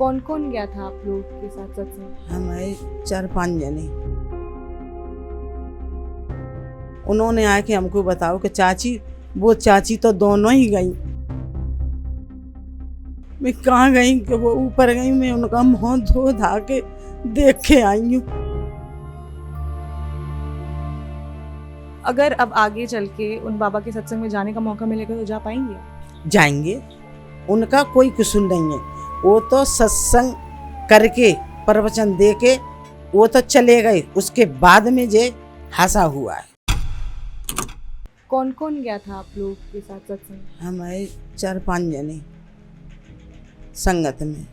कौन कौन गया था आप लोग के साथ सत्संग? हम आए 4-5 जने। उन्होंने आके हमको बताओ कि चाची, वो चाची तो दोनों ही गई। मैं कहाँ गई कि वो ऊपर गई, मैं उनका मुँह धो धा के देख के आई हूँ। अगर अब आगे चल के उन बाबा के सत्संग में जाने का मौका मिलेगा तो जा पाएंगे? जाएंगे, उनका कोई कसूर नहीं है। वो तो सत्संग करके प्रवचन दे के वो तो चले गए, उसके बाद में जे हासा हुआ है। कौन कौन गया था आप लोग के साथ सत्संग? हम आए 4-5 जने संगत में,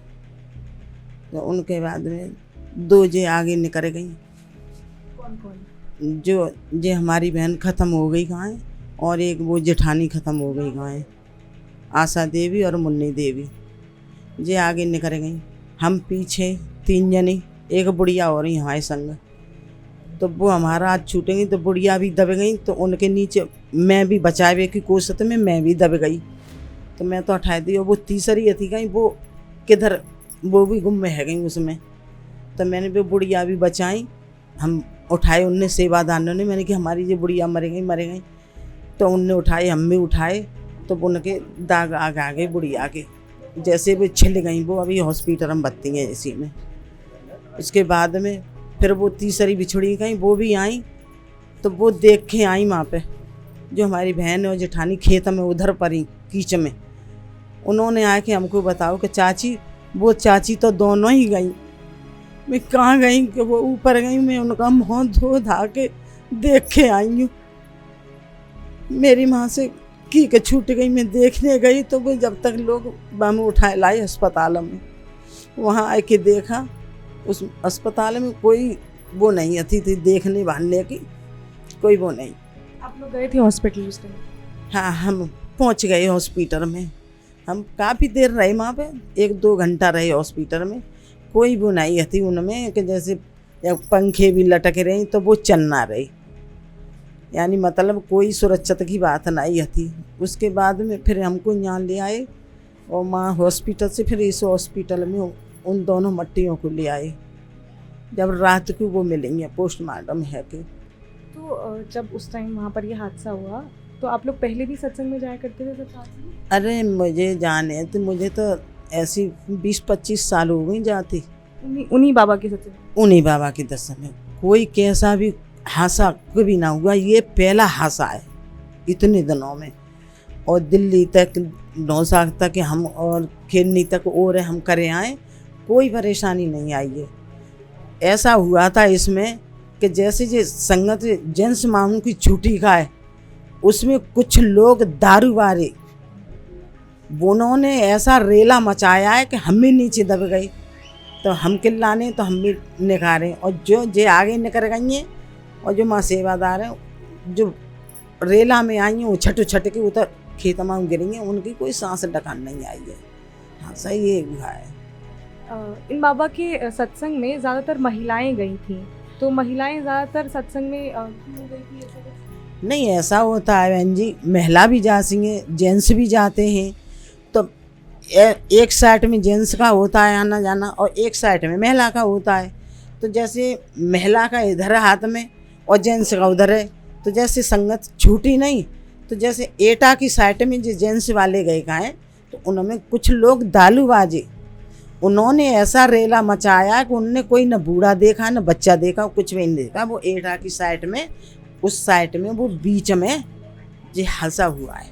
तो उनके बाद में 2 जे आगे निकल गई। कौन कौन? जो हमारी बहन ख़त्म हो गई गाय, और एक वो जेठानी ख़त्म हो गई गाय, आशा देवी और मुन्नी देवी जे आगे निकल गई। हम पीछे 3 जने, एक बुढ़िया और ही हमारे संग। तो वो हमारा आज छूटेंगी तो बुढ़िया भी दब गई, तो उनके नीचे मैं भी बचावे की कोशिश में मैं भी दब गई, तो मैं तो उठा दी। और वो तीसरी थी गई, वो किधर, वो भी गुम में है गई उसमें। तो मैंने वो बुढ़िया भी बचाई, हम उठाए उनने, सेवादानों ने। मैंने कि हमारी जो बुढ़िया मर गई, तो उनने उठाए, हम भी उठाए। तो उनके दाग आ गए बुढ़िया के, जैसे वो छिल गई। वो अभी हॉस्पिटल में बत्ती हैं इसी में। उसके बाद में फिर वो तीसरी बिछड़ी गई, वो भी आई। तो वो देख के आई वहाँ पे, जो हमारी बहन और जेठानी खेत में उधर परी कीच में। उन्होंने आके हमको बताओ कि चाची, वो चाची तो दोनों ही गई। मैं कहाँ गई कि वो ऊपर गई, मैं उनका मुँह धो धा के देख के आई हूँ। मेरी माँ से की के छूट गई, मैं देखने गई तो वो जब तक लोग बम उठाए लाए अस्पताल में, वहाँ आके देखा उस अस्पताल में कोई वो नहीं थी देखने भालने की, कोई वो नहीं। आप लोग गए थे हॉस्पिटल उस टाइम? हाँ, हम पहुँच गए हॉस्पिटल में। हम काफ़ी देर रहे वहाँ पे, 1-2 घंटा रहे हॉस्पिटल में। कोई वो नहीं थी उनमें कि जैसे पंखे भी लटक रहे तो वो चल ना रही, यानी मतलब कोई सुरक्षित की बात नहीं थी। उसके बाद में फिर हमको यहाँ ले आए, और माँ हॉस्पिटल से फिर इस हॉस्पिटल में उन दोनों मट्टियों को ले आए। जब रात को वो मिलेंगे, पोस्टमार्टम है कि। तो जब उस टाइम वहाँ पर ये हादसा हुआ तो आप लोग पहले भी सत्संग में जाया करते थे सब साथ में? अरे मुझे जाने तो, मुझे तो ऐसी 20-25 साल हो गई जाती। उन्हीं बाबा के सत्संग? उन्हीं बाबा के दर्शन में। कोई कैसा भी हादसा कभी ना हुआ, ये पहला हादसा है इतने दिनों में। और दिल्ली तक, नौसा तक हम, और खिरनी तक और हम करे आए, कोई परेशानी नहीं आई है। ऐसा हुआ था इसमें कि जैसे जो संगत जेंट्स मामू की छुट्टी का है, उसमें कुछ लोग दारू वाले, उन्होंने ऐसा रेला मचाया है कि हम भी नीचे दब गए। तो हम चिल्लाने तो हम भी निकाले, और जो आगे निकल गई हैं, और जो माँ सेवादार हैं जो रेला में आई हैं, वो छट के उधर खेत में गिरेंगे, उनकी कोई सांस डकान नहीं आई है। हाँ, सही ये हुआ है। इन बाबा के सत्संग में ज़्यादातर महिलाएं गई थीं, तो महिलाएं ज़्यादातर सत्संग में क्यों गई थी? ऐसा कुछ नहीं, ऐसा होता है बहन जी, महिला भी जा सकें, जेंट्स भी जाते हैं। तो एक साइड में जेंट्स का होता है आना जाना, और एक साइड में महिला का होता है। तो जैसे महिला का इधर है हाथ में और जेंट्स का उधर है, तो जैसे संगत छूटी नहीं, तो जैसे एटा की साइड में जो जेंट्स वाले गए का है, तो उनमें कुछ लोग दालूबाजी, उन्होंने ऐसा रेला मचाया कि उनने कोई न बूढ़ा देखा न बच्चा देखा, कुछ भी नहीं देखा। वो एटा की साइड में, उस साइड में, वो बीच में ये हादसा हुआ है।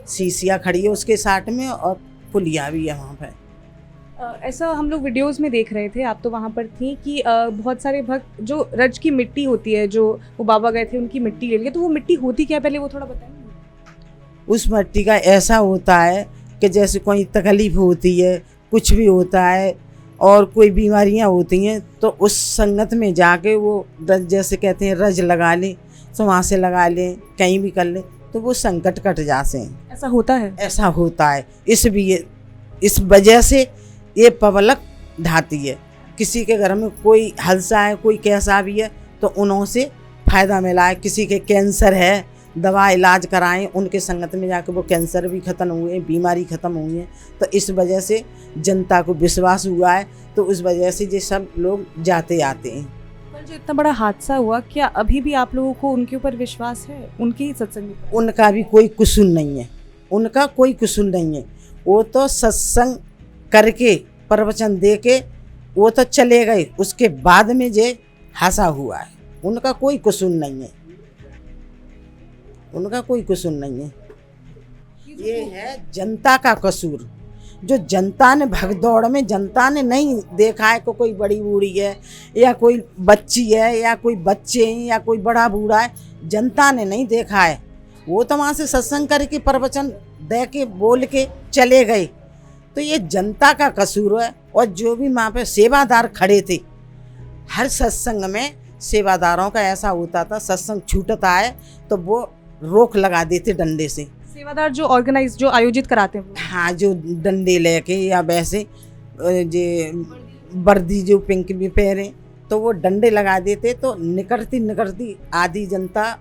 शीशिया खड़ी है उसके साइड में, और पुलिया भी है वहाँ पर। ऐसा हम लोग वीडियोस में देख रहे थे, आप तो वहाँ पर थी, कि बहुत सारे भक्त जो रज की मिट्टी होती है, जो वो बाबा गए थे उनकी मिट्टी ले लिए। तो वो मिट्टी होती क्या है, पहले वो थोड़ा बताएंगे? उस मिट्टी का ऐसा होता है कि जैसे कोई तकलीफ होती है, कुछ भी होता है, और कोई बीमारियां होती हैं, तो उस संगत में जाके वो रज, जैसे कहते हैं रज लगा लें, तो वहाँ से लगा लें, कहीं भी कर लें, तो वो संकट कट जाते हैं। ऐसा होता है? ऐसा होता है। इस वजह से ये पबलक ढाती है। किसी के घर में कोई हलसा है, कोई कैसा भी है, तो उन्हों से फ़ायदा मिला है। किसी के कैंसर है, दवा इलाज कराएं, उनके संगत में जाकर वो कैंसर भी ख़त्म हुए, बीमारी ख़त्म हुई है। तो इस वजह से जनता को विश्वास हुआ है, तो उस वजह से ये सब लोग जाते आते हैं। पर जो इतना बड़ा हादसा हुआ, क्या अभी भी आप लोगों को उनके ऊपर विश्वास है, उनके ही सत्संग में? उनका भी कोई कसूर नहीं है, उनका कोई कसूर नहीं है। वो तो सत्संग करके प्रवचन दे के वो तो चले गए, उसके बाद में जे हादसा हुआ है, उनका कोई कसूर नहीं है, उनका कोई कसूर नहीं है। ये है जनता का कसूर, जो जनता ने भगदौड़ में जनता ने नहीं देखा है कि कोई बड़ी बूढ़ी है या कोई बच्ची है या कोई बच्चे हैं या कोई बड़ा बूढ़ा है, जनता ने नहीं देखा है। वो तो वहाँ से सत्संग करके प्रवचन दे के बोल के चले गए, तो ये जनता का कसूर है। और जो भी वहाँ पे सेवादार खड़े थे, हर सत्संग में सेवादारों का ऐसा होता था, सत्संग छूटता है तो वो रोक लगा देते डंडे से। सेवादार जो आयोजित कराते हैं वो? हाँ, जो डंडे लेके या वैसे जे वर्दी जो पिंक भी पहने, तो वो डंडे लगा देते, तो निकलती आधी जनता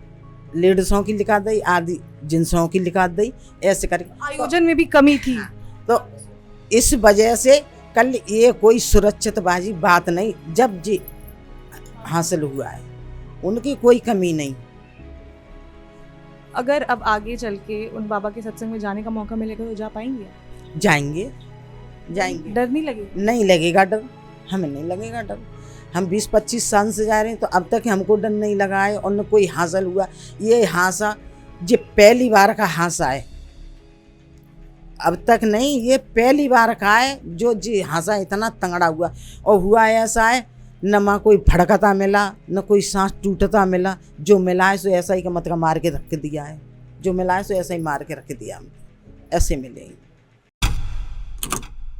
लेडीसों की लिखा दी, आधी जेंट्सों की लिखा दी, ऐसे करके आयोजन में भी कमी थी। तो इस वजह से कल ये कोई सुरक्षितबाजी बात नहीं, जब जी हासिल हुआ है उनकी कोई कमी नहीं। अगर अब आगे चल के उन बाबा के सत्संग में जाने का मौका मिलेगा तो जा पाएंगे? जाएंगे, जाएंगे। डर नहीं लगे? नहीं लगेगा डर, हमें नहीं लगेगा डर। हम 20-25 साल से जा रहे हैं, तो अब तक हमको डर नहीं लगा है और न कोई हासिल हुआ। ये हादसा ये पहली बार का हादसा है, अब तक नहीं, ये पहली बार का है जो जी हादसा इतना तंगड़ा हुआ। और हुआ ऐसा है, न कोई फड़कता मिला, न कोई सांस टूटता मिला, जो मिला है सो ऐसा ही का मतलब मार के रख दिया है, जो मिला है सो ऐसा ही मार के रख दिया, ऐसे मिले।